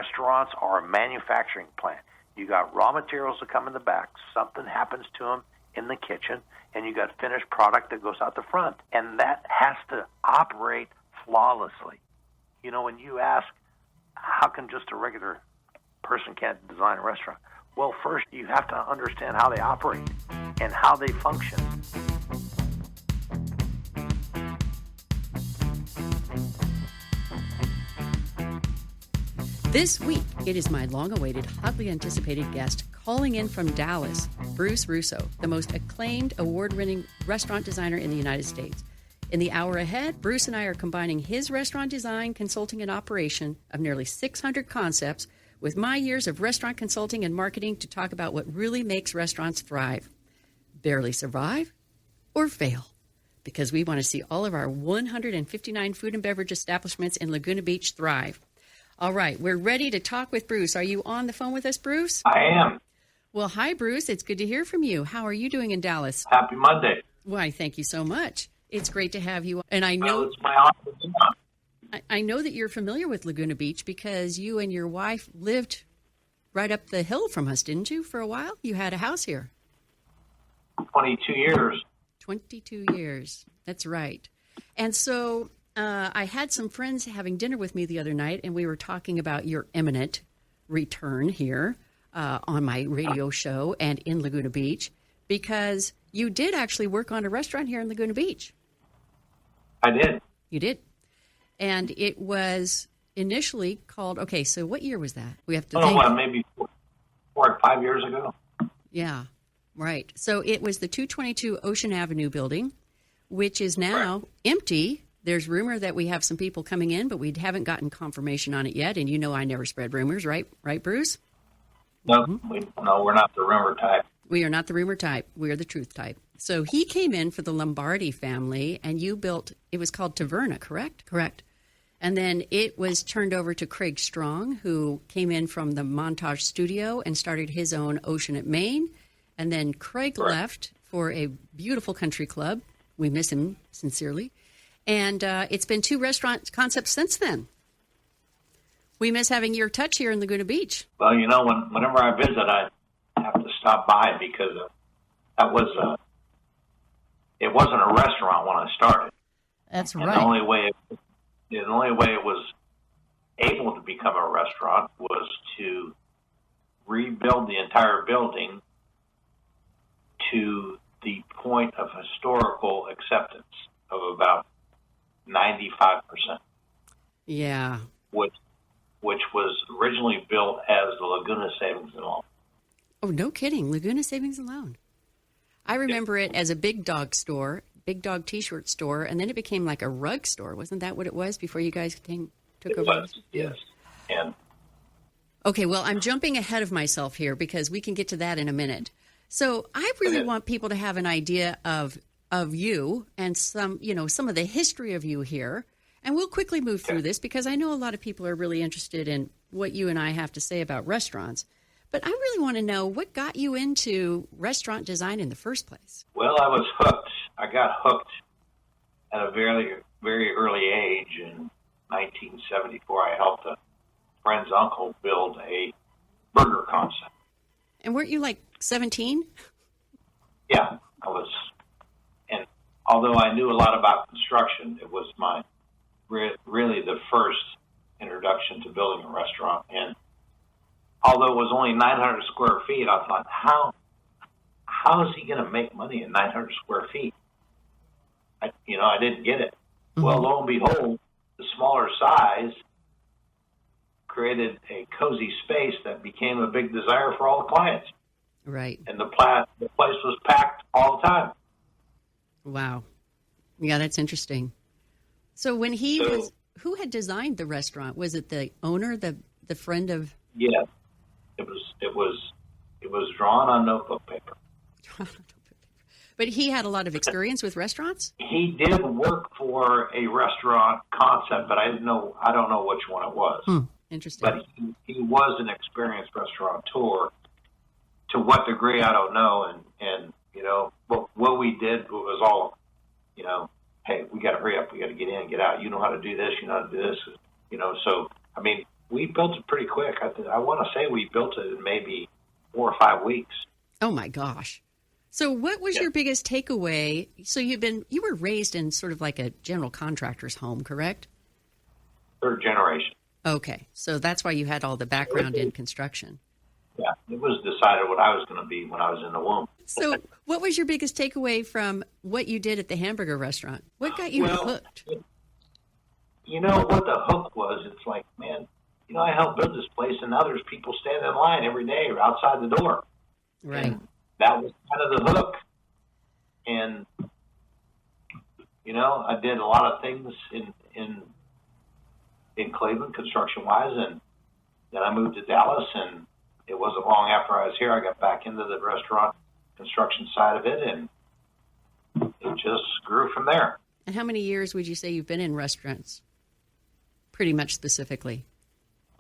Restaurants are a manufacturing plant. You got raw materials that come in the back. Something happens to them in the kitchen, and you got finished product that goes out the front. And that has to operate flawlessly. You know, when you ask, how can just a regular person can't design a restaurant? Well, first you have to understand how they operate and how they function. This week, it is my long-awaited, hotly anticipated guest calling in from Dallas, Bruce Russo, the most acclaimed, award-winning restaurant designer in the United States. In the hour ahead, Bruce and I are combining his restaurant design, consulting, and operation of nearly 600 concepts with my years of restaurant consulting and marketing to talk about what really makes restaurants thrive, barely survive, or fail. Because we want to see all of our 159 food and beverage establishments in Laguna Beach thrive. All right, we're ready to talk with Bruce. Are you on the phone with us, Bruce? I am. Well, hi, Bruce. It's good to hear from you. How are you doing in Dallas? Happy Monday. Why, thank you so much. It's great to have you. And I know it's my honor. I know that you're familiar with Laguna Beach because you and your wife lived right up the hill from us, didn't you, for a while? You had a house here. 22 years. 22 years. That's right. And so I had some friends having dinner with me the other night, and we were talking about your imminent return here on my radio show and in Laguna Beach, because you did actually work on a restaurant here in Laguna Beach. I did. You did. And it was initially called, okay, so what year was that? We have to think. Maybe 4 or 5 years ago. Yeah, right. So it was the 222 Ocean Avenue building, which is now empty. There's rumor that we have some people coming in, but we haven't gotten confirmation on it yet. And you know I never spread rumors, right? Right, Bruce? No, we're not the rumor type. We are not the rumor type. We are the truth type. So he came in for the Lombardi family, and you built, it was called Taverna, correct? Correct. And then it was turned over to Craig Strong, who came in from the Montage Studio and started his own Ocean at Main. And then Craig left for a beautiful country club. We miss him sincerely. And it's been 2 restaurant concepts since then. We miss having your touch here in Laguna Beach. Well, you know, whenever I visit, I have to stop by because that was it wasn't a restaurant when I started. That's and right. The only way it was able to become a restaurant was to rebuild the entire building to the point of historical acceptance of about 95%. Yeah. Which was originally built as the Laguna Savings and Loan. Oh, no kidding. Laguna Savings and Loan. I remember it as a Big Dog store, Big Dog T-shirt store, and then it became like a rug store. Wasn't that what it was before you guys took over? Was, yes. And okay, well, I'm jumping ahead of myself here because we can get to that in a minute. So I really want people to have an idea of you and some of the history of you here. And we'll quickly move through this because I know a lot of people are really interested in what you and I have to say about restaurants. But I really want to know what got you into restaurant design in the first place. Well, I was hooked. I got hooked at a very, very early age. In 1974, I helped a friend's uncle build a burger concept. And weren't you like 17? Yeah, I was. And although I knew a lot about construction, it was my really the first introduction to building a restaurant. And although it was only 900 square feet, I thought, how is he going to make money in 900 square feet? I didn't get it. Mm-hmm. Well, lo and behold, the smaller size created a cozy space that became a big desire for all the clients. Right. And the place was packed all the time. Wow. Yeah, that's interesting. So when who had designed the restaurant? Was it the owner, the friend of? Yeah, it was drawn on notebook paper. But he had a lot of experience with restaurants? He did work for a restaurant concept, but I don't know which one it was. Interesting. But he was an experienced restaurateur. To what degree, I don't know. And but what we did was all, hey, we got to hurry up. We got to get in and get out. You know how to do this. You know how to do this. So, I mean, we built it pretty quick. I want to say we built it in maybe 4 or 5 weeks. Oh my gosh. So what was your biggest takeaway? So you were raised in sort of like a general contractor's home, correct? Third generation. Okay. So that's why you had all the background in construction. Yeah, it was decided what I was going to be when I was in the womb. So what was your biggest takeaway from what you did at the hamburger restaurant? What got you hooked? You know what the hook was? It's like, man, I helped build this place, and now there's people standing in line every day outside the door. Right. And that was kind of the hook. And, I did a lot of things in Cleveland, construction-wise, and then I moved to Dallas, and it wasn't long after I was here, I got back into the restaurant construction side of it, and it just grew from there. And how many years would you say you've been in restaurants, pretty much specifically?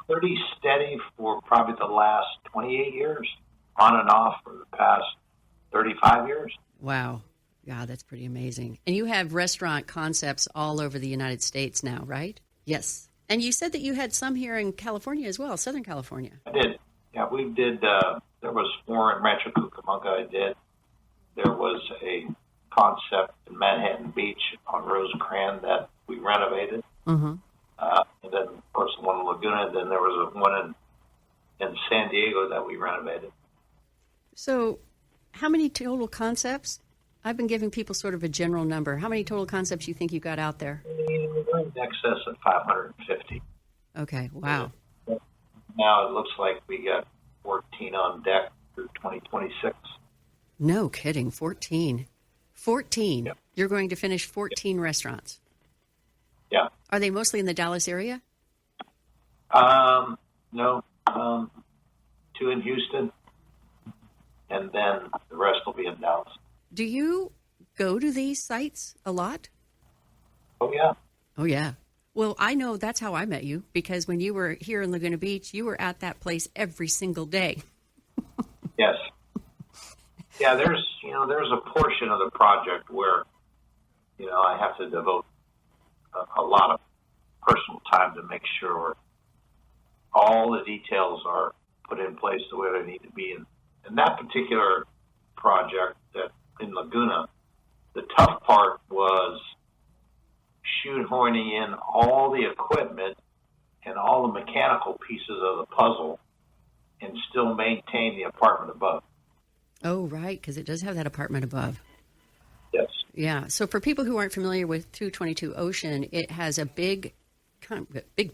Pretty steady for probably the last 28 years, on and off for the past 35 years. Wow. Yeah, that's pretty amazing. And you have restaurant concepts all over the United States now, right? Yes. And you said that you had some here in California as well, Southern California. I did. Yeah, we did. There was 4 in Rancho Cucamonga I did. There was a concept in Manhattan Beach on Rosecrans that we renovated. Mm-hmm. And then, of course, the one in Laguna. Then there was one in San Diego that we renovated. So how many total concepts? I've been giving people sort of a general number. How many total concepts you think you got out there? We're in excess of 550. Okay, wow. Now it looks like we got 14 on deck through 2026. No kidding, 14. 14. Yep. You're going to finish 14 restaurants. Yeah. Are they mostly in the Dallas area? No. 2 in Houston, and then the rest will be in Dallas. Do you go to these sites a lot? Oh, yeah. Oh, yeah. Well, I know that's how I met you, because when you were here in Laguna Beach, you were at that place every single day. Yes. Yeah, there's a portion of the project where, I have to devote a lot of personal time to make sure all the details are put in place the way they need to be. And that particular project that in Laguna, the tough part was shoehorning in all the equipment and all the mechanical pieces of the puzzle and still maintain the apartment above. Oh, right, because it does have that apartment above. Yes. Yeah. So for people who aren't familiar with 222 Ocean, it has a big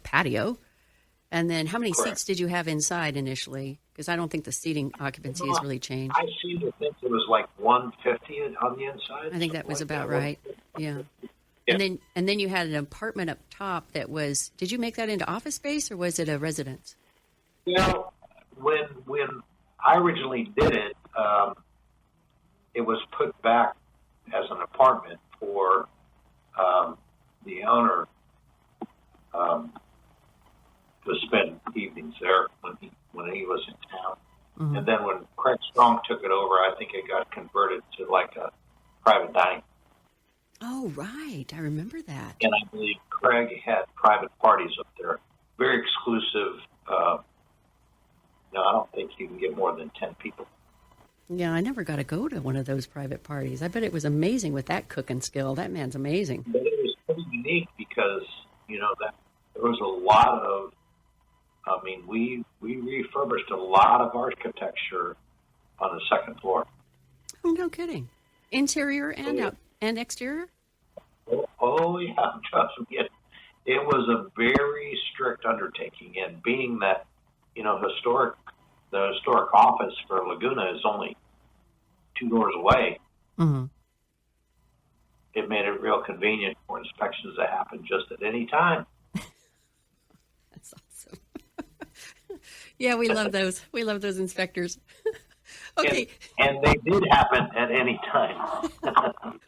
patio. And then how many seats did you have inside initially? Because I don't think the seating occupancy has really changed. I seem to think it was like 150 on the inside. I think that was about right. Yeah. And then you had an apartment up top that was, did you make that into office space or was it a residence? When I originally did it, it was put back as an apartment for the owner to spend evenings there when he was in town. Mm-hmm. And then when Craig Strong took it over, I think it got converted to like a private dining. Oh, right. I remember that. And I believe Craig had private parties up there. Very exclusive. I don't think you can get more than 10 people. Yeah, I never got to go to one of those private parties. I bet it was amazing with that cooking skill. That man's amazing. But it was pretty unique because, that there was a lot of, we refurbished a lot of architecture on the second floor. Oh, no kidding. Interior and exterior? Oh, yeah, trust me. It was a very strict undertaking, and being that, the historic office for Laguna is only 2 doors away. Mm-hmm. It made it real convenient for inspections to happen just at any time. That's awesome. Yeah, we love those. We love those inspectors. Okay. And they did happen at any time.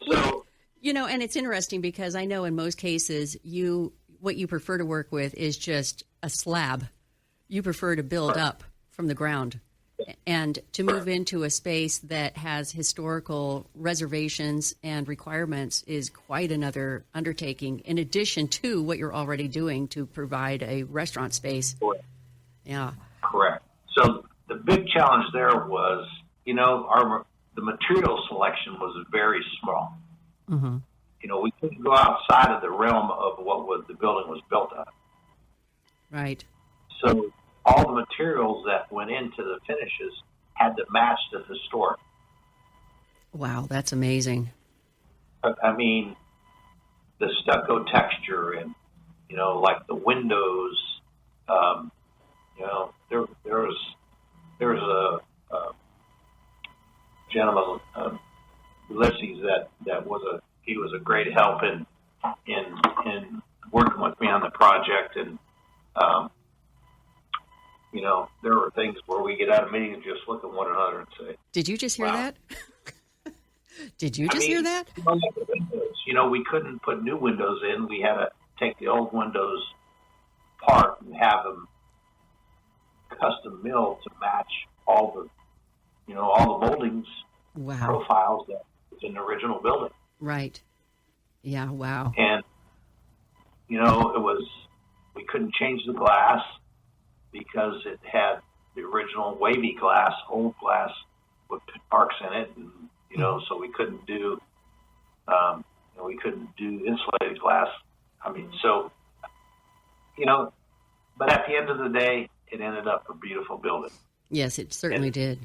So, and it's interesting because I know in most cases what you prefer to work with is just a slab. You prefer to build up from the ground. And to move into a space that has historical reservations and requirements is quite another undertaking, in addition to what you're already doing to provide a restaurant space. Correct. Yeah. Correct. So the big challenge there was, the material selection was very small. Mm-hmm. We couldn't go outside of the realm of what the building was built on. Right. So all the materials that went into the finishes had to match the historic. Wow, that's amazing. I mean, the stucco texture and, like the windows, there was a gentleman, Ulysses, that was he was a great help in working with me on the project. And, there were things where we get out of meetings and just look at one another and say, Did you just hear wow. that? Did you just hear that? Like the windows, we couldn't put new windows in. We had to take the old windows apart and have them custom milled to match all the moldings, Wow. profiles that was in the original building. Right. Yeah, wow. And, we couldn't change the glass because it had the original wavy glass, old glass with arcs in it. And, so we couldn't do insulated glass. But at the end of the day, it ended up a beautiful building. Yes, it certainly did.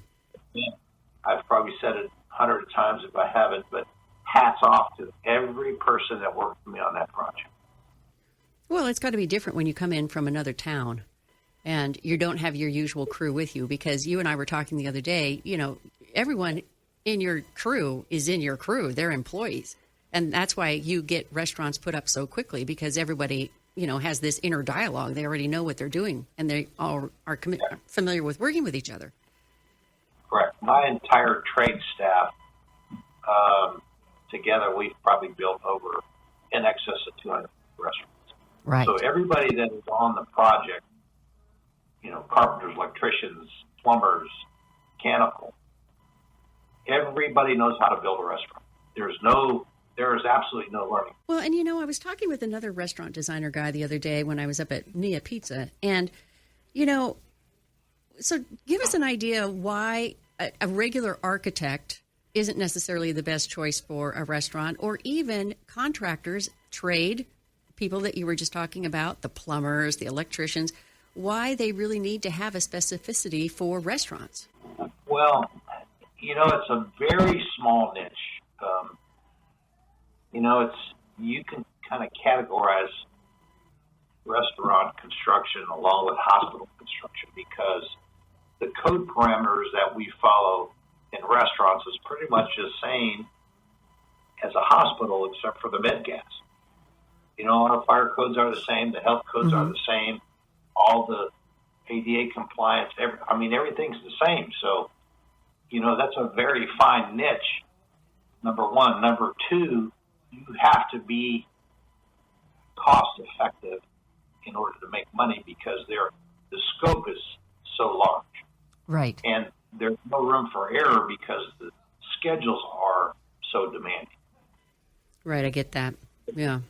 I've probably said it 100 times if I haven't, but hats off to every person that worked with me on that project. Well, it's got to be different when you come in from another town and you don't have your usual crew with you, because you and I were talking the other day, everyone in your crew is in your crew. They're employees. And that's why you get restaurants put up so quickly, because everybody, has this inner dialogue. They already know what they're doing, and they all are familiar with working with each other. Correct. My entire trade staff, together, we've probably built over in excess of 200 restaurants. Right. So everybody that is on the project, carpenters, electricians, plumbers, mechanical, everybody knows how to build a restaurant. There is absolutely no learning. Well, and I was talking with another restaurant designer guy the other day when I was up at Nia Pizza, and so give us an idea why a regular architect isn't necessarily the best choice for a restaurant, or even contractors, trade people that you were just talking about, the plumbers, the electricians, why they really need to have a specificity for restaurants. Well, it's a very small niche. You can kind of categorize restaurant construction along with hospital construction, because the code parameters that we follow in restaurants is pretty much the same as a hospital, except for the med gas. Our fire codes are the same, the health codes are the same, all the ADA compliance, everything's the same. So, that's a very fine niche, number one. Number two, you have to be cost effective in order to make money, because the scope is so large. Right. And there's no room for error because the schedules are so demanding. Right, I get that. Yeah.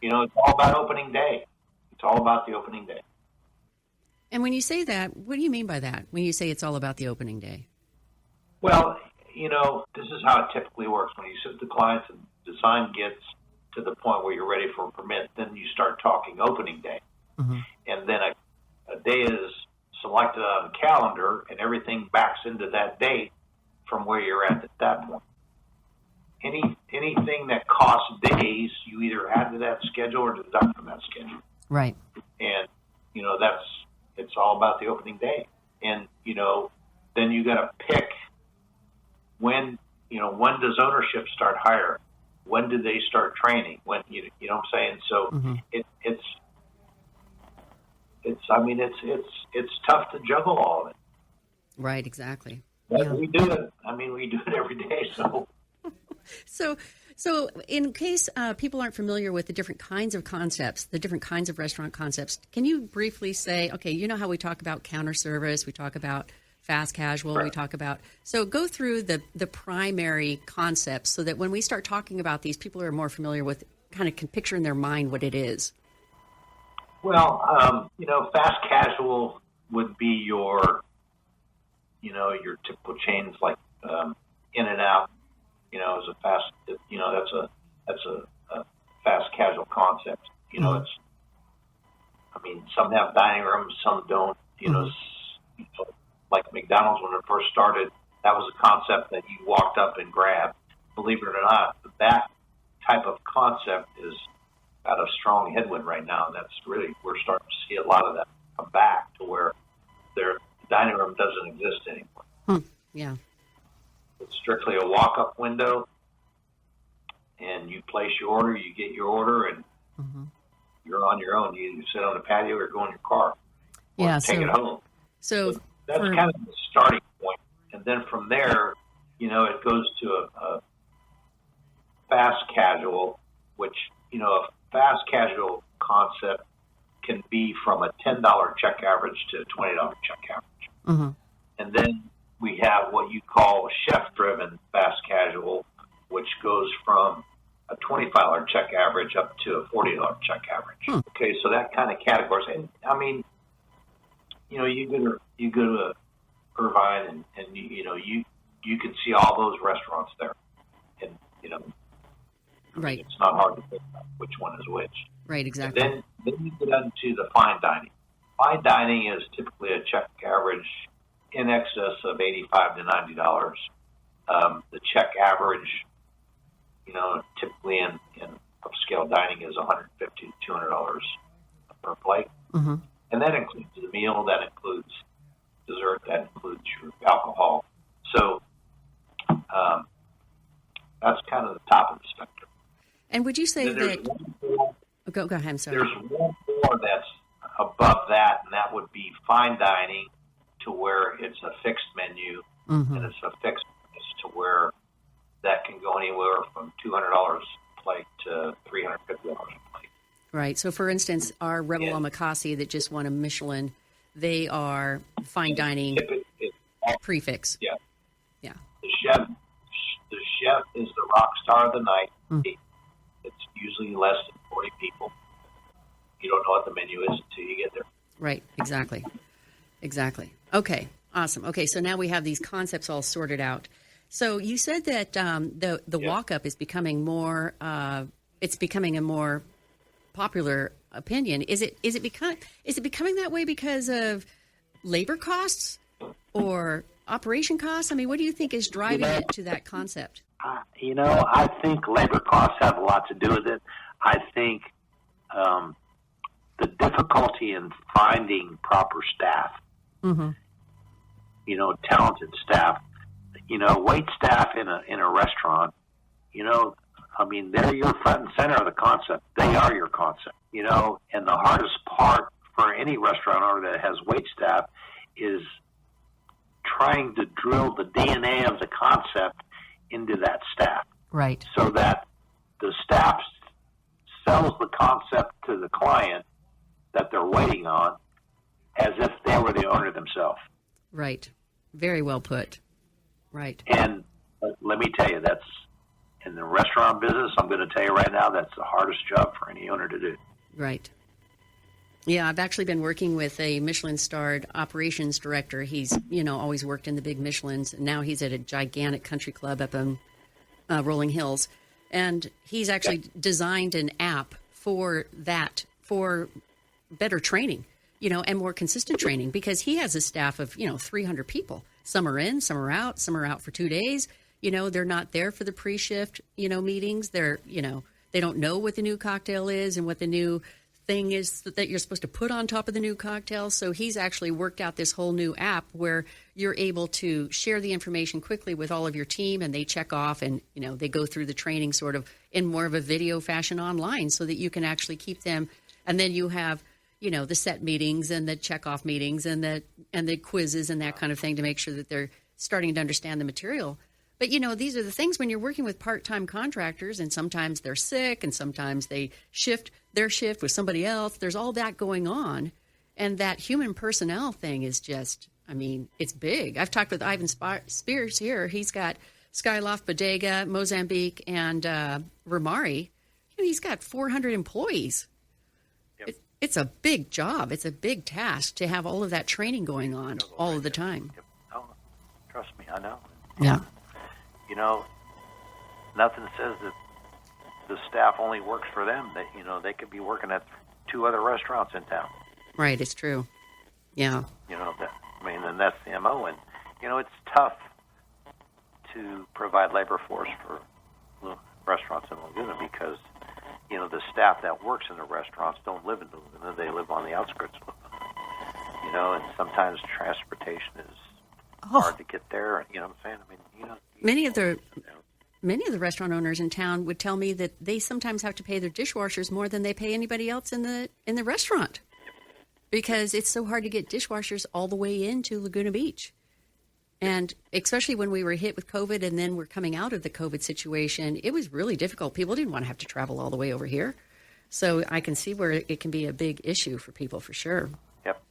It's all about opening day. It's all about the opening day. And when you say that, what do you mean by that, when you say it's all about the opening day? Well, this is how it typically works. When you sit with the clients and design gets to the point where you're ready for a permit, then you start talking opening day. Mm-hmm. And then a day is selected on the calendar, and everything backs into that date from where you're at that point. Anything that costs days, you either add to that schedule or deduct from that schedule. Right. And, it's all about the opening day. And, then you got to pick when does ownership start hiring? When do they start training? When, you know what I'm saying? So it's tough to juggle all of it. Right, exactly. But we do it. We do it every day. So in case people aren't familiar with the different kinds of concepts, the different kinds of restaurant concepts, can you briefly say, okay, how we talk about counter service, we talk about fast casual, we talk about. So go through the primary concepts so that when we start talking about these, people are more familiar with, kind of can picture in their mind what it is. Well, fast casual would be your typical chains like In and Out. Is a fast. That's a fast casual concept. It's. I mean, some have dining rooms, some don't. Like McDonald's when it first started, that was a concept that you walked up and grabbed. Believe it or not, that type of concept is got a strong headwind right now. And that's really, we're starting to see a lot of that come back to where their dining room doesn't exist anymore. Yeah. It's strictly a walk-up window, and you place your order, you get your order, and you're on your own. You sit on the patio or go in your car. Or take it home. So that's kind of the starting point. And then from there, it goes to a fast casual, which, a fast casual concept can be from a $10 check average to a $20 check average. And then we have what you call a chef-driven fast casual, which goes from a $25 check average up to a $40 check average. Okay, so that kind of categories. And I mean, you go to Irvine, and you can see all those restaurants there, and right. It's not hard to pick out which one is which. Right, exactly. And then you get into the fine dining. Fine dining is typically a check average in excess of $85 to $90. The check average, typically in upscale dining is $150 to $200 per plate. And that includes the meal, that includes dessert, that includes your alcohol. So that's kind of the top of the spectrum. And would you say that... Go ahead, I'm sorry. There's one more that's above that, and that would be fine dining, to where it's a fixed menu, and it's a fixed price, to where that can go anywhere from $200 a plate to $350 a plate. Right. So, for instance, our Rebel Omakase that just won a Michelin, they are fine dining prefix. Yeah. Yeah. The chef is the rock star of the night. It's usually less than 40 people. You don't know what the menu is until you get there. Right. Exactly. Okay. Awesome. Okay. So now we have these concepts all sorted out. So you said that the walk-up is becoming more. It's becoming a more popular opinion. Is it becoming that way because of labor costs or operation costs? I mean, what do you think is driving it to that concept? I think labor costs have a lot to do with it. I think the difficulty in finding proper staff, talented staff, wait staff in a restaurant, they're your front and center of the concept. They are your concept, and the hardest part for any restaurant owner that has wait staff is trying to drill the DNA of the concept into that staff. Right. So that the staff sells the concept to the client that they're waiting on as if they were the owner themselves. Right. Very well put. Right. And let me tell you, that's in the restaurant business, I'm going to tell you right now, that's the hardest job for any owner to do. Right. Yeah, I've actually been working with a Michelin-starred operations director. He's, always worked in the big Michelins, and now he's at a gigantic country club up in Rolling Hills. And he's actually designed an app for that, for better training, and more consistent training, because he has a staff of, 300 people. Some are in, some are out for 2 days. They're not there for the pre-shift, meetings. They're, they don't know what the new cocktail is and what the new thing is that you're supposed to put on top of the new cocktail. So he's actually worked out this whole new app where you're able to share the information quickly with all of your team, and they check off, and they go through the training sort of in more of a video fashion online, so that you can actually keep them. And then you have the set meetings and the check off meetings and the quizzes and that kind of thing to make sure that they're starting to understand the material. But, these are the things when you're working with part-time contractors, and sometimes they're sick and sometimes they shift their shift with somebody else. There's all that going on. And that human personnel thing is just, I mean, it's big. I've talked with Ivan Spears here. He's got Skyloft, Bodega, Mozambique, and Ramari. He's got 400 employees. Yep. It's a big job. It's a big task to have all of that training going on all of the time. Yep. Oh, trust me, I know. Yeah. Nothing says that the staff only works for them. That they could be working at 2 other restaurants in town. Right, it's true. Yeah. And that's the MO. And it's tough to provide labor force for restaurants in Laguna because the staff that works in the restaurants don't live in Laguna. They live on the outskirts of Laguna. And sometimes transportation is hard to get there. You know what I'm saying? Many of the restaurant owners in town would tell me that they sometimes have to pay their dishwashers more than they pay anybody else in the restaurant because it's so hard to get dishwashers all the way into Laguna Beach. And especially when we were hit with COVID and then we're coming out of the COVID situation, it was really difficult. People didn't want to have to travel all the way over here. So I can see where it can be a big issue for people for sure. Yep.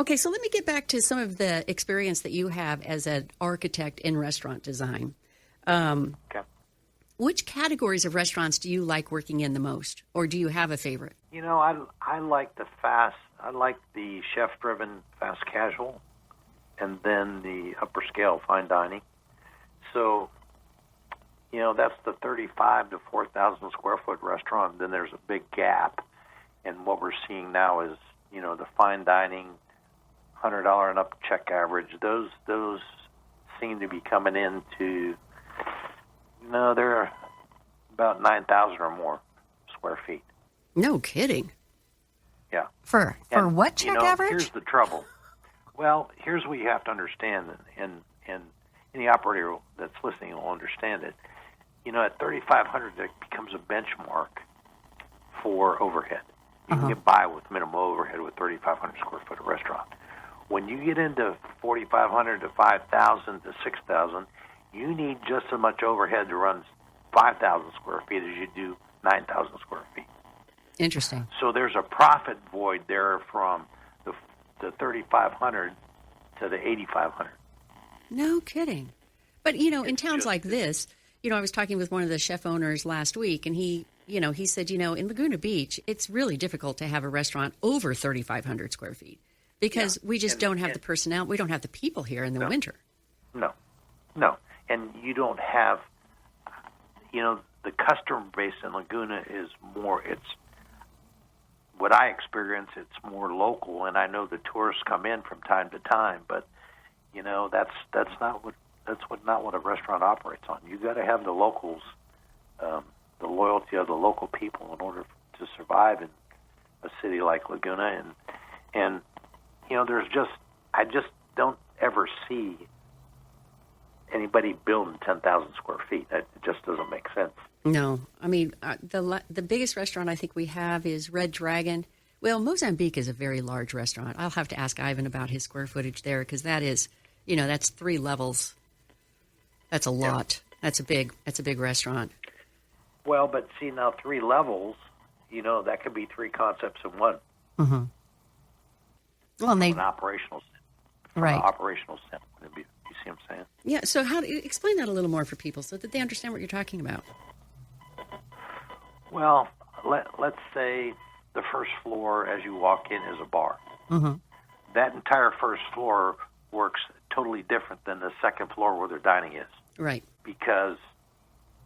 Okay, so let me get back to some of the experience that you have as an architect in restaurant design. Okay. Which categories of restaurants do you like working in the most, or do you have a favorite? I like the chef-driven fast casual, and then the upper scale fine dining. So, that's the 35 to 4,000 square foot restaurant. Then there's a big gap, and what we're seeing now is, the fine dining, $100 and up check average. Those seem to be coming into. No, they're about 9,000 or more square feet. No kidding. Yeah. For what check average? Here's the trouble. Well, here's what you have to understand, and any operator that's listening will understand it. At 3,500, that becomes a benchmark for overhead. You can get by with minimal overhead with 3,500 square foot of restaurant. When you get into 4,500 to 5,000 to 6,000, you need just as much overhead to run 5,000 square feet as you do 9,000 square feet. Interesting. So there's a profit void there from the 3,500 to the 8,500. No kidding. But, in towns like this, I was talking with one of the chef owners last week, and he said, in Laguna Beach, it's really difficult to have a restaurant over 3,500 square feet because we just don't have the personnel. We don't have the people here in the winter. No. And you don't have, the customer base in Laguna is more, what I experience, it's more local, and I know the tourists come in from time to time, but, that's not what a restaurant operates on. You got to have the locals, the loyalty of the local people in order to survive in a city like Laguna, and I just don't ever see anybody building 10,000 square feet. It just doesn't make sense. No. I mean, the biggest restaurant I think we have is Red Dragon. Well, Mozambique is a very large restaurant. I'll have to ask Ivan about his square footage there because that is, that's 3 levels. That's a lot. Yeah. That's a big restaurant. Well, but see now 3 levels, that could be 3 concepts in one. Mm-hmm. Well, and an operational sense. You see what I'm saying? Yeah. So explain that a little more for people so that they understand what you're talking about. Well, let's say the first floor as you walk in is a bar. Mm-hmm. That entire first floor works totally different than the second floor where their dining is. Right. Because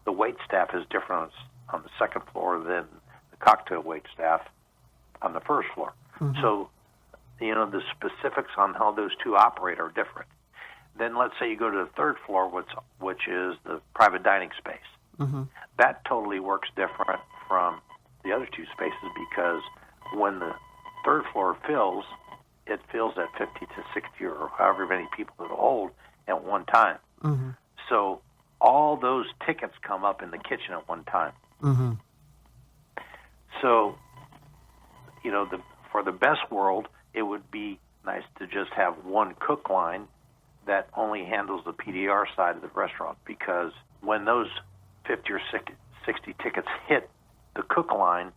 the wait staff is different on the second floor than the cocktail wait staff on the first floor. Mm-hmm. So, the specifics on how those 2 operate are different. Then let's say you go to the third floor, which is the private dining space. Mm-hmm. That totally works different from the other 2 spaces because when the third floor fills, it fills at 50 to 60 or however many people it'll hold at one time. Mm-hmm. So all those tickets come up in the kitchen at one time. Mm-hmm. So, for the best world, it would be nice to just have one cook line that only handles the PDR side of the restaurant because when those 50 or 60 tickets hit the cook line,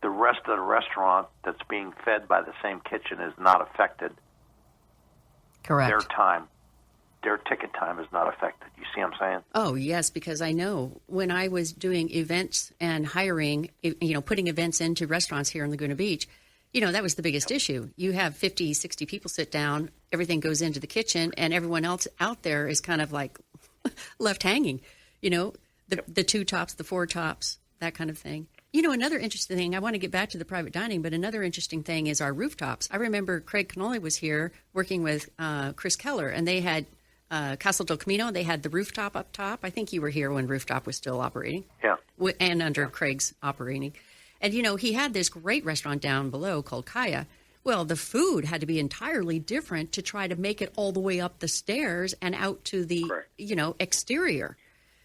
the rest of the restaurant that's being fed by the same kitchen is not affected. their ticket time is not affected. You see what I'm saying? Oh, yes, because I know when I was doing events and hiring, putting events into restaurants here in Laguna Beach, that was the biggest issue. You have 50, 60 people sit down, everything goes into the kitchen, and everyone else out there is kind of like left hanging, the 2 tops, the 4 tops, that kind of thing. Another interesting thing, I want to get back to the private dining, but another interesting thing is our rooftops. I remember Craig Cannoli was here working with Chris Keller, and they had Castle del Camino. They had the rooftop up top. I think you were here when rooftop was still operating. Yeah. And under Craig's operating. And, he had this great restaurant down below called Kaya. Well, the food had to be entirely different to try to make it all the way up the stairs and out to the, exterior.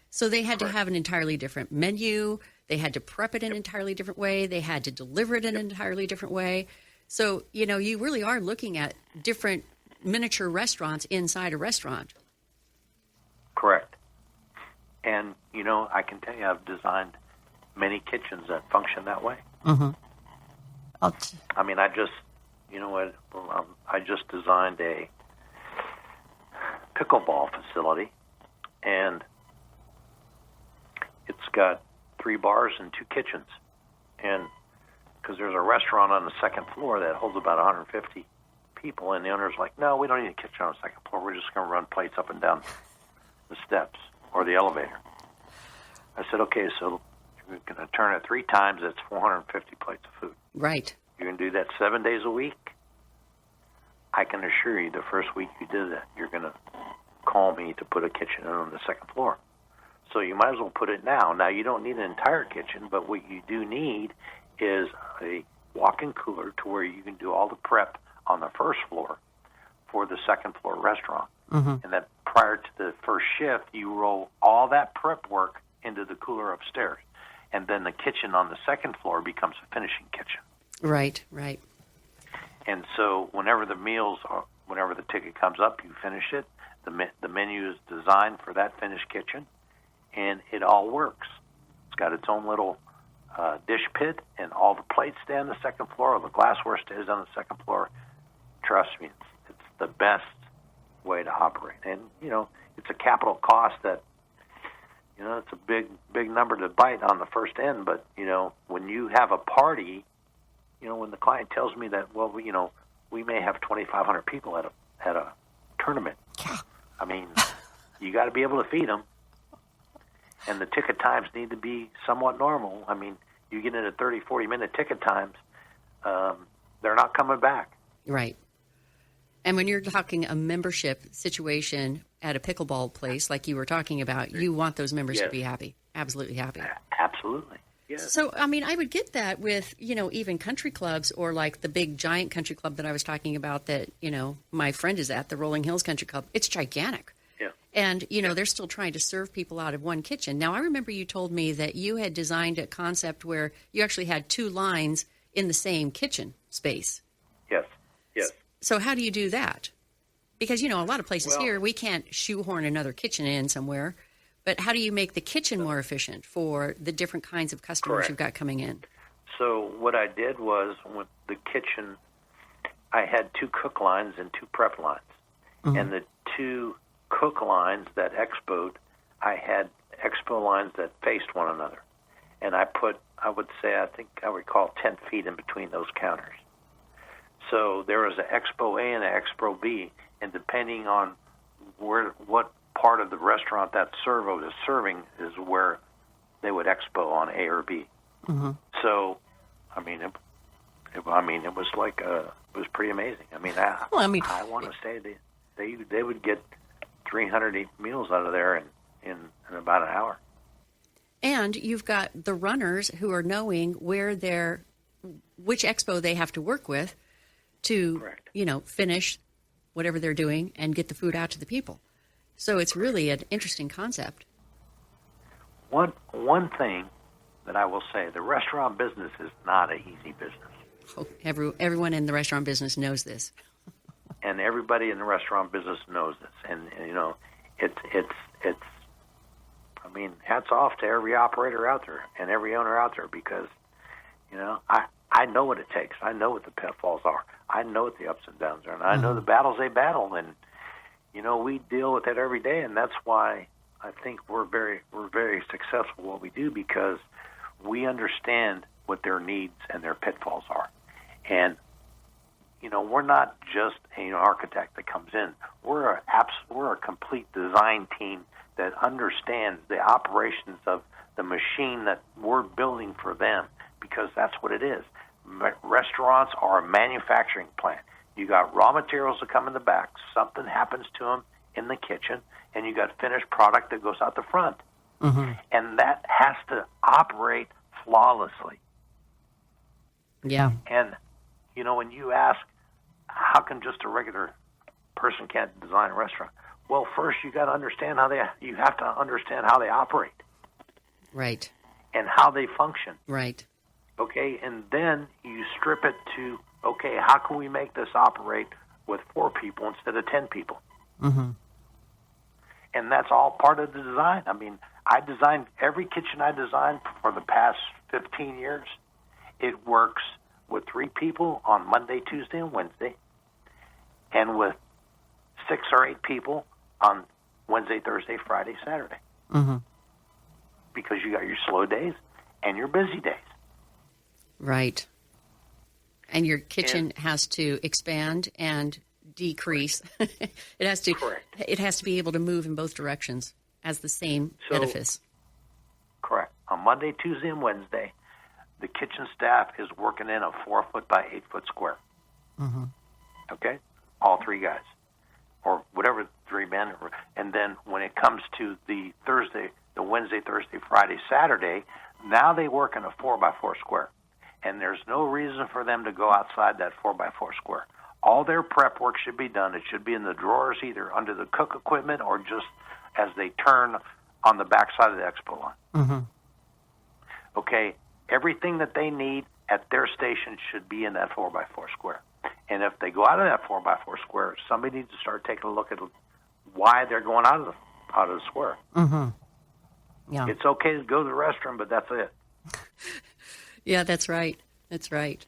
So they had to have an entirely different menu. They had to prep it in an entirely different way. They had to deliver it in an entirely different way. So, you really are looking at different miniature restaurants inside a restaurant. Correct. And, I can tell you I've designed many kitchens that function that way. Mm-hmm. I just designed a pickleball facility, and it's got 3 bars and 2 kitchens. And because there's a restaurant on the second floor that holds about 150 people, and the owner's like, no, we don't need a kitchen on the second floor. We're just going to run plates up and down the steps or the elevator. I said, okay, so you're going to turn it 3 times. That's 450 plates of food. Right. You're going to do that 7 days a week. I can assure you the first week you did that, you're going to call me to put a kitchen in on the second floor. So you might as well put it now. Now, you don't need an entire kitchen, but what you do need is a walk-in cooler to where you can do all the prep on the first floor for the second floor restaurant. Mm-hmm. And that prior to the first shift, you roll all that prep work into the cooler upstairs. And then the kitchen on the second floor becomes a finishing kitchen. Right, right. And so whenever the ticket comes up, you finish it. The menu is designed for that finished kitchen, and it all works. It's got its own little dish pit, and all the plates stay on the second floor, or the glassware stays on the second floor. Trust me, it's the best way to operate. And, it's a capital cost that, it's a big number to bite on the first end. But, when you have a party, when the client tells me that, well, we may have 2,500 people at a tournament. I mean, you got to be able to feed them. And the ticket times need to be somewhat normal. I mean, you get into 30, 40-minute ticket times, they're not coming back. Right. And when you're talking a membership situation at a pickleball place like you were talking about, you want those members to be happy, absolutely happy. Absolutely. Yes. So, I would get that with, even country clubs or like the big giant country club that I was talking about that, my friend is at, the Rolling Hills Country Club. It's gigantic. Yeah. And, they're still trying to serve people out of one kitchen. Now, I remember you told me that you had designed a concept where you actually had 2 lines in the same kitchen space. Yes. Yes. So how do you do that? Because, a lot of places here, we can't shoehorn another kitchen in somewhere. But how do you make the kitchen more efficient for the different kinds of customers you've got coming in? So what I did was with the kitchen, I had 2 cook lines and 2 prep lines. Mm-hmm. And the 2 cook lines that expoed, I had expo lines that faced one another. And I think I recall 10 feet in between those counters. So there was an expo A and an expo B, and depending on what part of the restaurant that servo is serving is where they would expo on A or B. Mm-hmm. So, it was like it was pretty amazing. I want to say they would get 300 meals out of there in about an hour. And you've got the runners who are knowing which expo they have to work with to, finish whatever they're doing and get the food out to the people. So it's really an interesting concept. One thing that I will say, the restaurant business is not an easy business. Oh, everyone in the restaurant business knows this. And everybody in the restaurant business knows this. And it's hats off to every operator out there and every owner out there because, I know what it takes. I know what the pitfalls are. I know what the ups and downs are. And I know the battles they battle. And, we deal with it every day, and that's why I think we're very successful at what we do, because we understand what their needs and their pitfalls are. And we're not just an architect that comes in. We're a complete design team that understands the operations of the machine that we're building for them, because that's what it is. Restaurants are a manufacturing plant. You got raw materials that come in the back, something happens to them in the kitchen, and you got finished product that goes out the front. Mm-hmm. And that has to operate flawlessly. Yeah. And, when you ask, how can just a regular person can't design a restaurant? Well, first you got to understand you have to understand how they operate. Right. And how they function. Right. Okay, and then you strip it to, okay, how can we make this operate with 4 people instead of 10 people? Mm-hmm. And that's all part of the design. I mean, I designed every kitchen I designed for the past 15 years. It works with 3 people on Monday, Tuesday, and Wednesday, and with 6 or 8 people on Wednesday, Thursday, Friday, Saturday. Mm-hmm. Because you got your slow days and your busy days. Right. And your kitchen has to expand and decrease. It has to. Correct. It has to be able to move in both directions as the same edifice. Correct. On Monday, Tuesday, and Wednesday, the kitchen staff is working in a 4-foot by 8-foot square. Mm-hmm. Okay? All 3 guys. Or whatever, 3 men. And then when it comes to the Wednesday, Thursday, Friday, Saturday, now they work in a 4-by-4 square. And there's no reason for them to go outside that 4-by-4 square. All their prep work should be done. It should be in the drawers, either under the cook equipment or just as they turn on the backside of the expo line. Mm-hmm. Okay? Everything that they need at their station should be in that 4-by-4 square. And if they go out of that 4-by-4 square, somebody needs to start taking a look at why they're going out of the square. Mm-hmm. Yeah. It's okay to go to the restroom, but that's it. Yeah, that's right. That's right.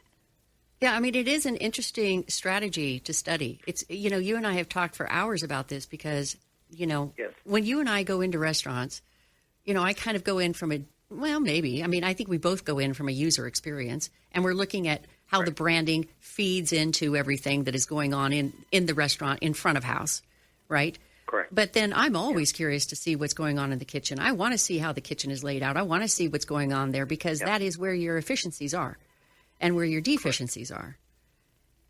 Yeah, I mean, it is an interesting strategy to study. It's, you and I have talked for hours about this because, Yes. when you and I go into restaurants, I kind of go in from I think we both go in from a user experience, and we're looking at how the branding feeds into everything that is going on in the restaurant in front of house, right? Correct. But then I'm always curious to see what's going on in the kitchen. I want to see how the kitchen is laid out. I want to see what's going on there because that is where your efficiencies are and where your deficiencies are.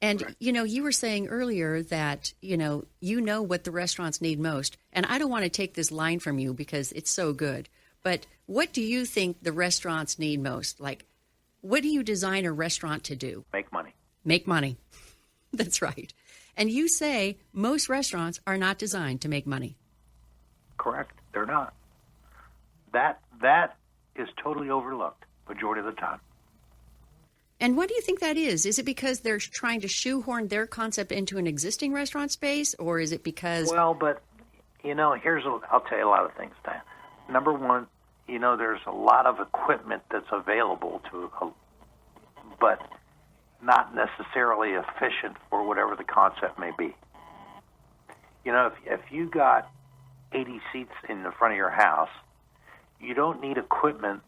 And, you were saying earlier that, you know what the restaurants need most. And I don't want to take this line from you because it's so good. But what do you think the restaurants need most? Like, what do you design a restaurant to do? Make money. Make money. That's right. And you say most restaurants are not designed to make money. Correct. They're not. That is totally overlooked majority of the time. And what do you think that is? Is it because they're trying to shoehorn their concept into an existing restaurant space, or is it because... Well, but, I'll tell you a lot of things, Diane. Number one, there's a lot of equipment that's available but not necessarily efficient for whatever the concept may be. If you got 80 seats in the front of your house, you don't need equipment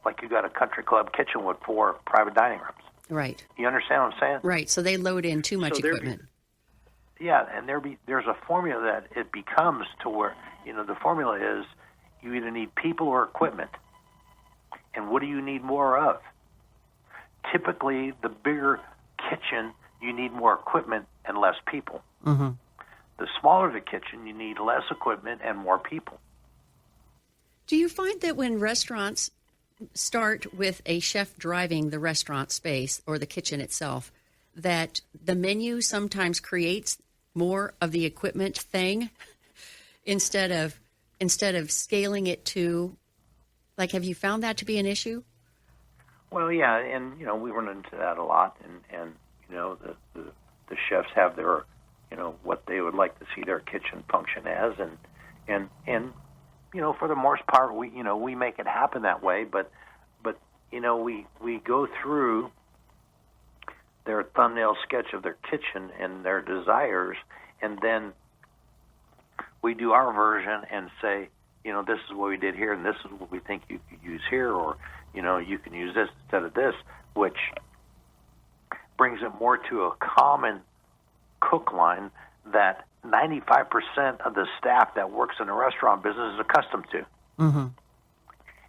like you got a country club kitchen with 4 private dining rooms. Right. You understand what I'm saying? Right. So they load in too much equipment. And there's a formula that it becomes to where, the formula is you either need people or equipment. And what do you need more of? Typically, the bigger kitchen, you need more equipment and less people. Mm-hmm. The smaller the kitchen, you need less equipment and more people. Do you find that when restaurants start with a chef driving the restaurant space or the kitchen itself, that the menu sometimes creates more of the equipment thing instead of scaling it to, like, have you found that to be an issue? Well, yeah, and we run into that a lot, and the chefs have their, what they would like to see their kitchen function as, and for the most part, we make it happen that way, but we go through their thumbnail sketch of their kitchen and their desires, and then we do our version and say, this is what we did here, and this is what we think you could use here, or, you can use this instead of this, which brings it more to a common cook line that 95% of the staff that works in the restaurant business is accustomed to. Mm-hmm.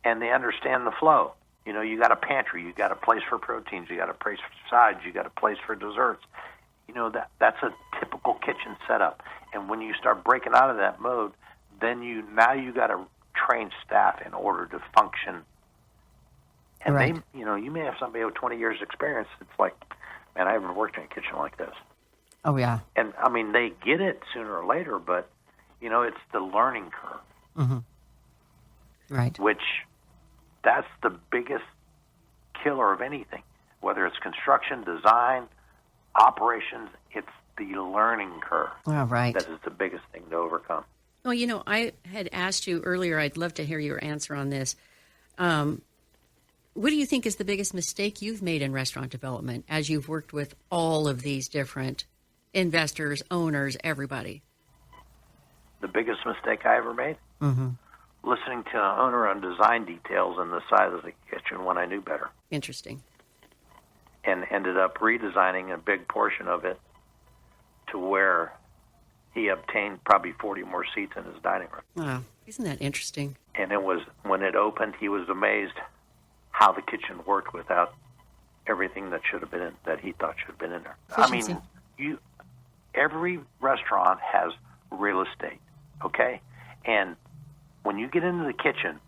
And they understand the flow. You got a pantry, you got a place for proteins, you got a place for sides, you got a place for desserts. That's a typical kitchen setup. And when you start breaking out of that mode, then you got to train staff in order to function. And right. they, you may have somebody with 20 years experience. It's like, man, I haven't worked in a kitchen like this. Oh, yeah. And, they get it sooner or later, but, it's the learning curve. Mm-hmm. Right. Which, that's the biggest killer of anything. Whether it's construction, design, operations, it's the learning curve. Oh, right. That is the biggest thing to overcome. Well, I had asked you earlier, I'd love to hear your answer on this. What do you think is the biggest mistake you've made in restaurant development as you've worked with all of these different investors, owners, everybody? The biggest mistake I ever made? Mm-hmm. Listening to an owner on design details on the side of the kitchen when I knew better. Interesting. And ended up redesigning a big portion of it to where he obtained probably 40 more seats in his dining room. Wow. Isn't that interesting? And it was, when it opened, he was amazed how the kitchen worked without everything that should have been in, that he thought should have been in there. Efficiency. Every restaurant has real estate, okay? And when you get into the kitchen,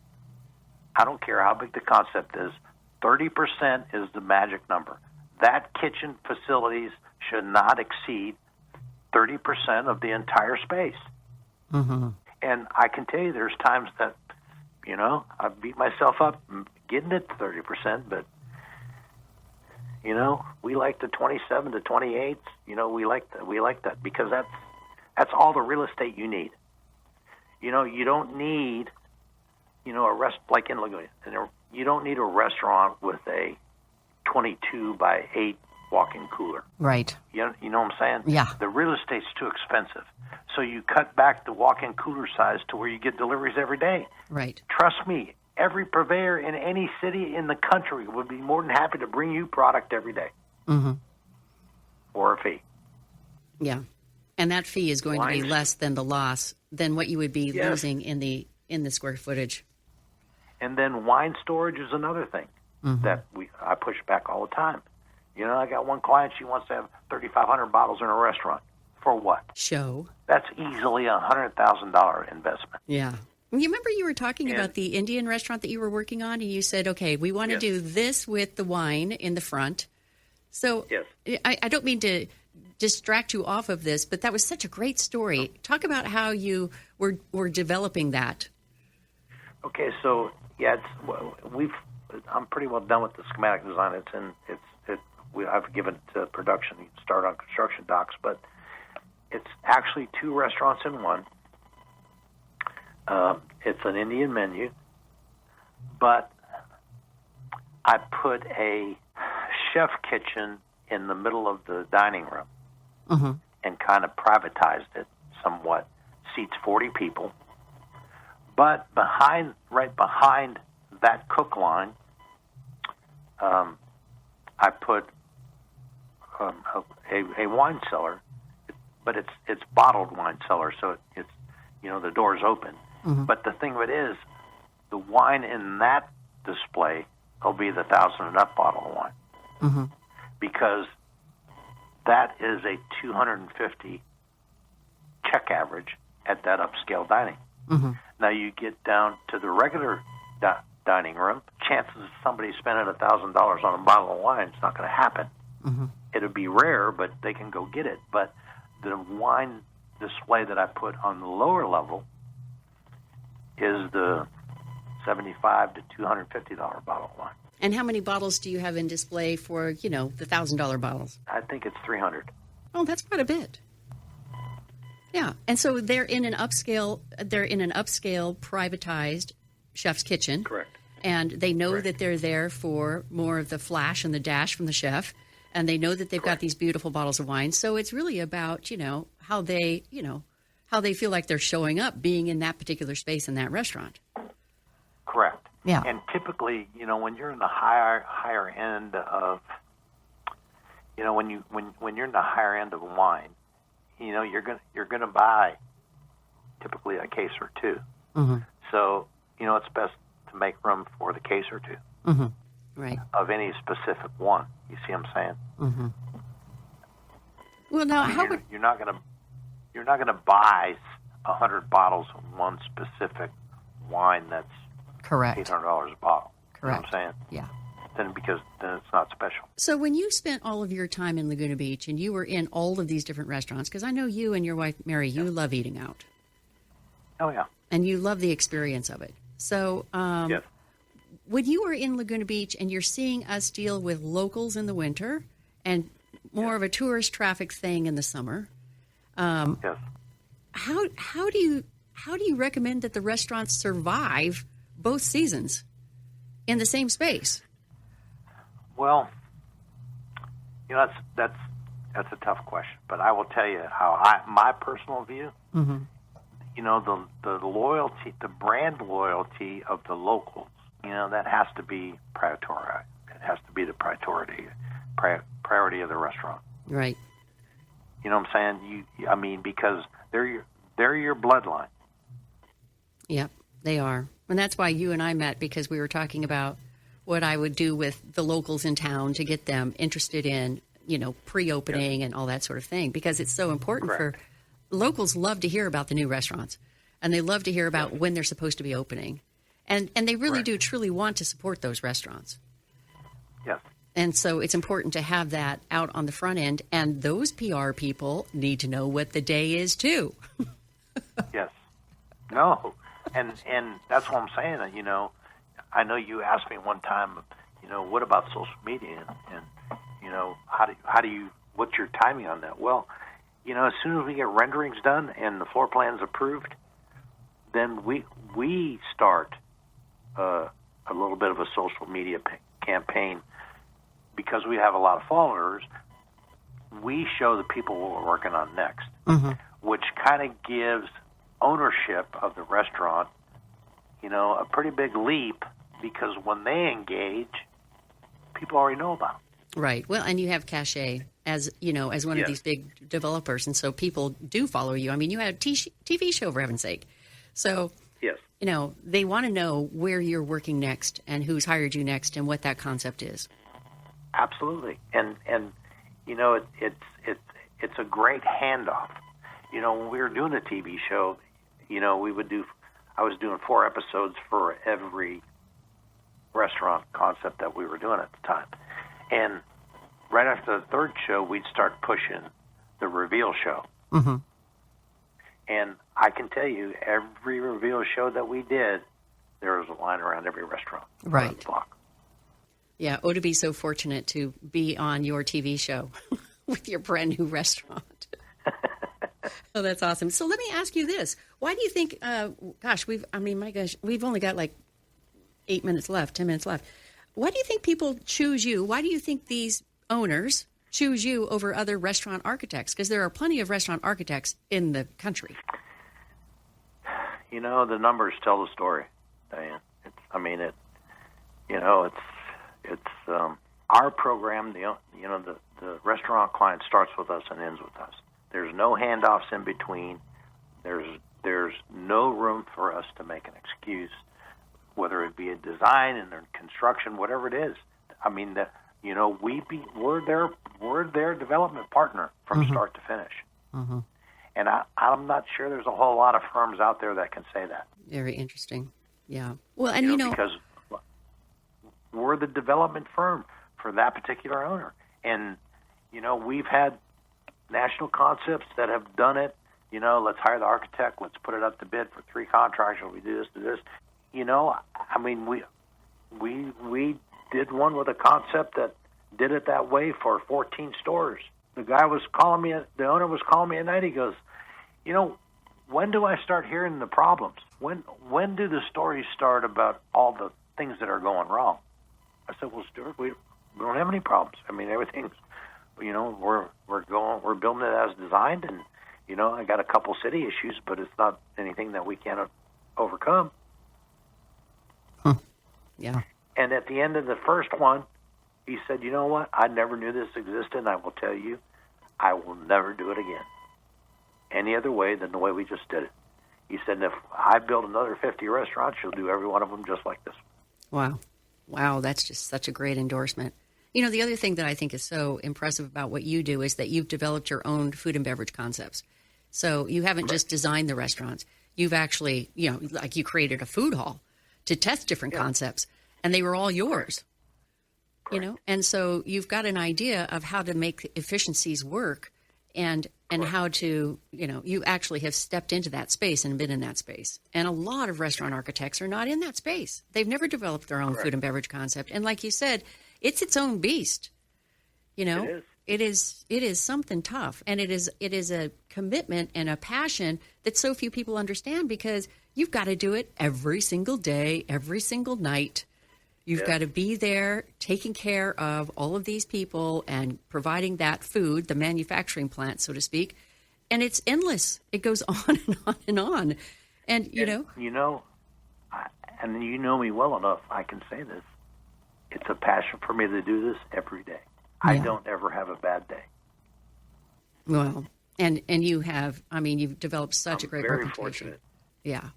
I don't care how big the concept is, 30% is the magic number. That kitchen facilities should not exceed 30% of the entire space. Mm-hmm. And I can tell you there's times that, I beat myself up getting it to 30%, but, we like the 27 to 28. We like that because that's all the real estate you need. You don't need, like in Laguna, you don't need a restaurant with a 22 by 8 walk-in cooler. Right. You know what I'm saying? Yeah. The real estate's too expensive. So you cut back the walk-in cooler size to where you get deliveries every day. Right. Trust me, every purveyor in any city in the country would be more than happy to bring you product every day. Mm-hmm. For a fee. Yeah. And that fee is going to be less than the loss than what you would be losing in the square footage. And then wine storage is another thing that I push back all the time. I got one client, she wants to have 3,500 bottles in her restaurant. For what? Show. That's easily a $100,000 investment. Yeah. You remember you were talking about the Indian restaurant that you were working on, and you said, okay, we want to do this with the wine in the front. So I don't mean to distract you off of this, but that was such a great story. Talk about how you were developing that. Okay, so I'm pretty well done with the schematic design. I've given it to production. You start on construction docs, but it's actually 2 restaurants in one. It's an Indian menu, but I put a chef kitchen in the middle of the dining room and kind of privatized it somewhat. Seats 40 people. But right behind that cook line, I put a wine cellar, but it's bottled wine cellar, so it's the door's open. But the thing of it is, the wine in that display will be the 1,000 and up bottle of wine, because that is a 250 check average at that upscale dining. Now you get down to the regular dining room, chances of somebody spending $1,000 on a bottle of wine is not going to happen. It'll be rare, but they can go get it. But the wine display that I put on the lower level is the $75 to $250 bottle of wine. And how many bottles do you have in display for, the $1,000 bottles? I think it's 300. Oh, that's quite a bit. Yeah, and so they're in an upscale, privatized chef's kitchen. Correct. And they know that they're there for more of the flash and the dash from the chef, and they know that they've got these beautiful bottles of wine. So it's really about, how they how they feel like they're showing up being in that particular space in that restaurant. Correct. Yeah. And typically, when you're in the higher end of, when you're in the higher end of wine, you're gonna buy typically a case or two. Mm-hmm. So it's best to make room for the case or two. Mm-hmm. Right. Of any specific one. You see what I'm saying? Mm-hmm. Well, now, you're not gonna buy 100 bottles of one specific wine that's Correct. $800 a bottle. Correct. You know what I'm saying? Yeah. Then it's not special. So when you spent all of your time in Laguna Beach and you were in all of these different restaurants, because I know you and your wife, Mary, you love eating out. Oh, yeah. And you love the experience of it. So Yes. when you were in Laguna Beach and you're seeing us deal with locals in the winter and more of a tourist traffic thing in the summer, Yes. how do you recommend that the restaurants survive both seasons in the same space? Well, that's a tough question, but I will tell you my personal view. Mm-hmm. The loyalty, the brand loyalty of the locals. That has to be priority. It has to be the priority of the restaurant. Right. You know what I'm saying? Because they're your bloodline. Yep, they are. And that's why you and I met, because we were talking about what I would do with the locals in town to get them interested in, pre-opening and all that sort of thing, because it's so important. Correct. For locals love to hear about the new restaurants, and they love to hear about when they're supposed to be opening. And they really Correct. do truly want to support those restaurants. Yes. And so it's important to have that out on the front end, and those PR people need to know what the day is too. Yes. No. And that's what I'm saying. I know you asked me one time, what about social media, and how do you what's your timing on that? Well, as soon as we get renderings done and the floor plans approved, then we start a little bit of a social media campaign, because we have a lot of followers. We show the people what we're working on next, Mm-hmm. which kind of gives ownership of the restaurant, a pretty big leap, because when they engage, people already know about them. Right. Well, and you have cachet as one of these big developers, and so people do follow you. I mean, you had a TV show, for heaven's sake. So, Yes. They want to know where you're working next and who's hired you next and what that concept is. Absolutely. And it's a great handoff. When we were doing the TV show, I was doing 4 episodes for every restaurant concept that we were doing at the time. And right after the 3rd show, we'd start pushing the reveal show. Mm-hmm. And I can tell you, every reveal show that we did, there was a line around every restaurant. Right. around the block. Yeah. Oh, to be so fortunate to be on your TV show with your brand new restaurant. Oh, that's awesome. So let me ask you this. Why do you think, we've only got like 10 minutes left. Why do you think people choose you? Why do you think these owners choose you over other restaurant architects? Because there are plenty of restaurant architects in the country. The numbers tell the story, Diane. It's our program. The restaurant client starts with us and ends with us. There's no handoffs in between. There's no room for us to make an excuse, whether it be a design and their construction, whatever it is. We're their development partner from Mm-hmm. start to finish. Mm-hmm. And I'm not sure there's a whole lot of firms out there that can say that. Very interesting. Yeah. Well, and because we're the development firm for that particular owner. And, we've had national concepts that have done it. Let's hire the architect. Let's put it up to bid for 3 contracts. We do this, do this. We did one with a concept that did it that way for 14 stores. The guy was calling me, the owner was calling me at night. He goes, when do I start hearing the problems? When do the stories start about all the things that are going wrong? I said, well, Stuart, we don't have any problems. Everything's, we're building it as designed, and You know, I got a couple city issues, but it's not anything that we can't overcome. Yeah. And at the end of the first one, he said, you know what? I never knew this existed, and I will tell you, I will never do it again any other way than the way we just did it. He said, if I build another 50 restaurants, you'll do every one of them just like this. Wow. Wow, that's just such a great endorsement. You know, the other thing that I think is so impressive about what you do is that you've developed your own food and beverage concepts. So you haven't just designed the restaurants. You've actually, you know, like you created a food hall to test different concepts, and they were all yours. You know, and so you've got an idea of how to make efficiencies work and how to, you know, you actually have stepped into that space and been in that space. And a lot of restaurant architects are not in that space. They've never developed their own food and beverage concept. And like you said, it's its own beast. You know, it is something tough, and it is a commitment and a passion that so few people understand, because you've got to do it every single day, every single night. You've got to be there taking care of all of these people and providing that food, the manufacturing plant, so to speak. And it's endless. It goes on and on and on. And, you know, and you know me well enough, I can say this. It's a passion for me to do this every day. I don't ever have a bad day. Well, and you have, I mean, you've developed such a great very reputation. Fortunate. Yeah.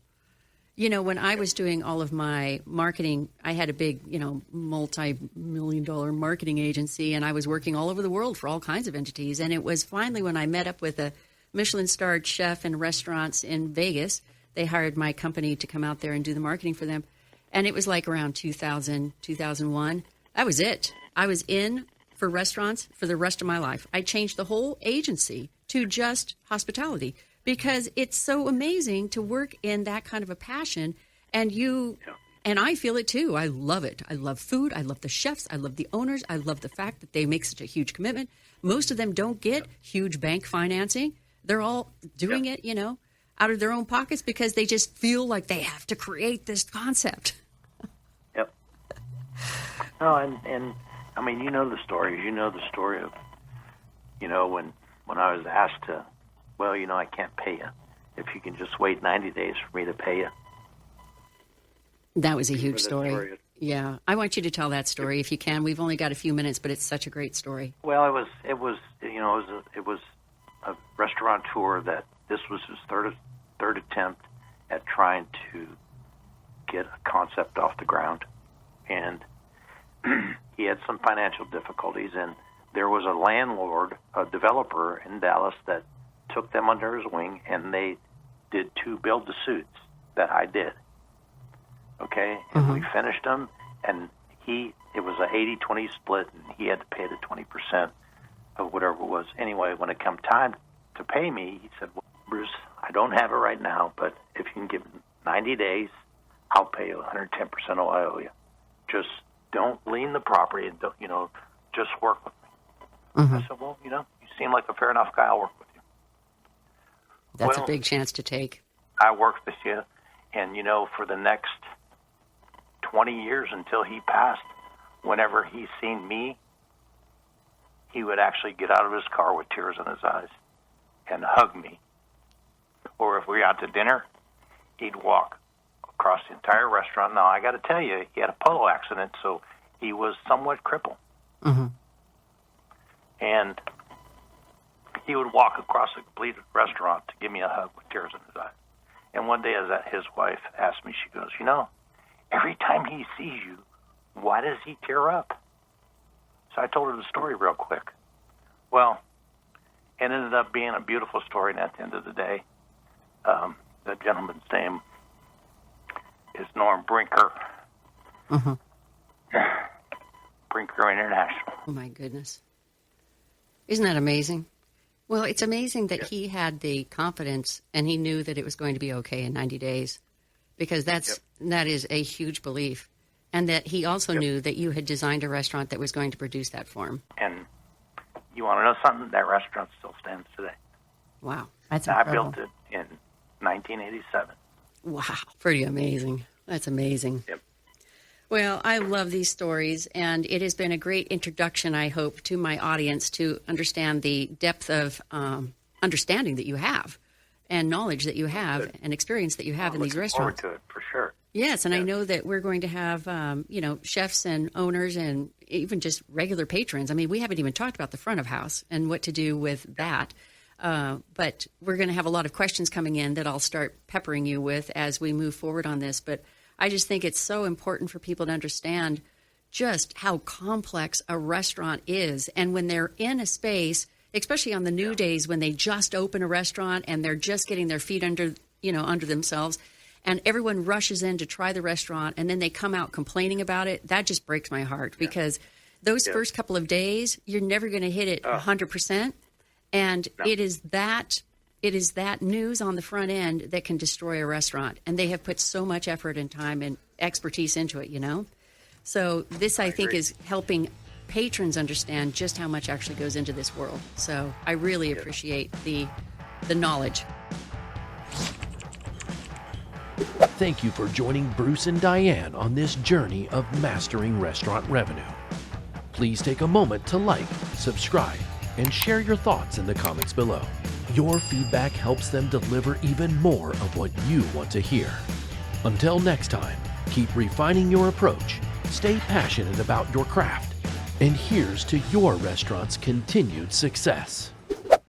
You know, when I was doing all of my marketing, I had a big, you know, multi-million-dollar marketing agency, and I was working all over the world for all kinds of entities. And it was finally when I met up with a Michelin-starred chef in restaurants in Vegas, they hired my company to come out there and do the marketing for them. And it was like around 2000, 2001. That was it. I was in for restaurants for the rest of my life. I changed the whole agency to just hospitality, because it's so amazing to work in that kind of a passion. And and I feel it too. I love it. I love food. I love the chefs. I love the owners. I love the fact that they make such a huge commitment. Most of them don't get huge bank financing. They're all doing it, you know, out of their own pockets, because they just feel like they have to create this concept. Yep. No, and I mean, you know the story. You know the story of, you know, when I was asked to, well, you know, I can't pay you. If you can just wait 90 days for me to pay you. That was a huge story. Yeah. I want you to tell that story if you can. We've only got a few minutes, but it's such a great story. Well, it was a restaurateur that this was his third attempt at trying to get a concept off the ground. And he had some financial difficulties, and there was a landlord, a developer in Dallas that took them under his wing, and they did 2 build-to-suits that I did. Okay? And we finished them, and it was an 80-20 split, and he had to pay the 20% of whatever it was. Anyway, when it come time to pay me, he said, well, Bruce, I don't have it right now, but if you can give me 90 days, I'll pay you 110% of what I owe you. Just don't lean the property, and don't, you know, just work with me. I said, well, you know, you seem like a fair enough guy. I'll work with you. That's a big chance to take. I worked with you, and, you know, for the next 20 years until he passed, whenever he seen me, he would actually get out of his car with tears in his eyes and hug me. Or if we were out to dinner, he'd walk across the entire restaurant. Now, I got to tell you, he had a polo accident, so he was somewhat crippled. And he would walk across the complete restaurant to give me a hug with tears in his eyes. And one day, his wife asked me, she goes, you know, every time he sees you, why does he tear up? So I told her the story real quick. Well, it ended up being a beautiful story, and at the end of the day, the gentleman's name is Norm Brinker. Brinker International. Oh, my goodness. Isn't that amazing? Well, it's amazing that he had the confidence and he knew that it was going to be okay in 90 days, because that is a huge belief. And that he also knew that you had designed a restaurant that was going to produce that for him. And you want to know something? That restaurant still stands today. Wow. That's I incredible. built it in 1987. Wow. Pretty amazing. That's amazing. Yep. Well, I love these stories, and it has been a great introduction, I hope, to my audience to understand the depth of understanding that you have and knowledge that you have and experience that you have in these restaurants. Forward to it, for sure. Yes, and I know that we're going to have, chefs and owners and even just regular patrons. I mean, we haven't even talked about the front of house and what to do with that. But we're going to have a lot of questions coming in that I'll start peppering you with as we move forward on this. But I just think it's so important for people to understand just how complex a restaurant is. And when they're in a space, especially on the new days when they just open a restaurant and they're just getting their feet under themselves, and everyone rushes in to try the restaurant and then they come out complaining about it, that just breaks my heart because those first couple of days, you're never going to hit it 100%. And it is that news on the front end that can destroy a restaurant. And they have put so much effort and time and expertise into it, So this, I think, is helping patrons understand just how much actually goes into this world. So I really appreciate the knowledge. Thank you for joining Bruce and Diane on this journey of mastering restaurant revenue. Please take a moment to like, subscribe, and share your thoughts in the comments below. Your feedback helps them deliver even more of what you want to hear. Until next time, keep refining your approach, stay passionate about your craft, and here's to your restaurant's continued success.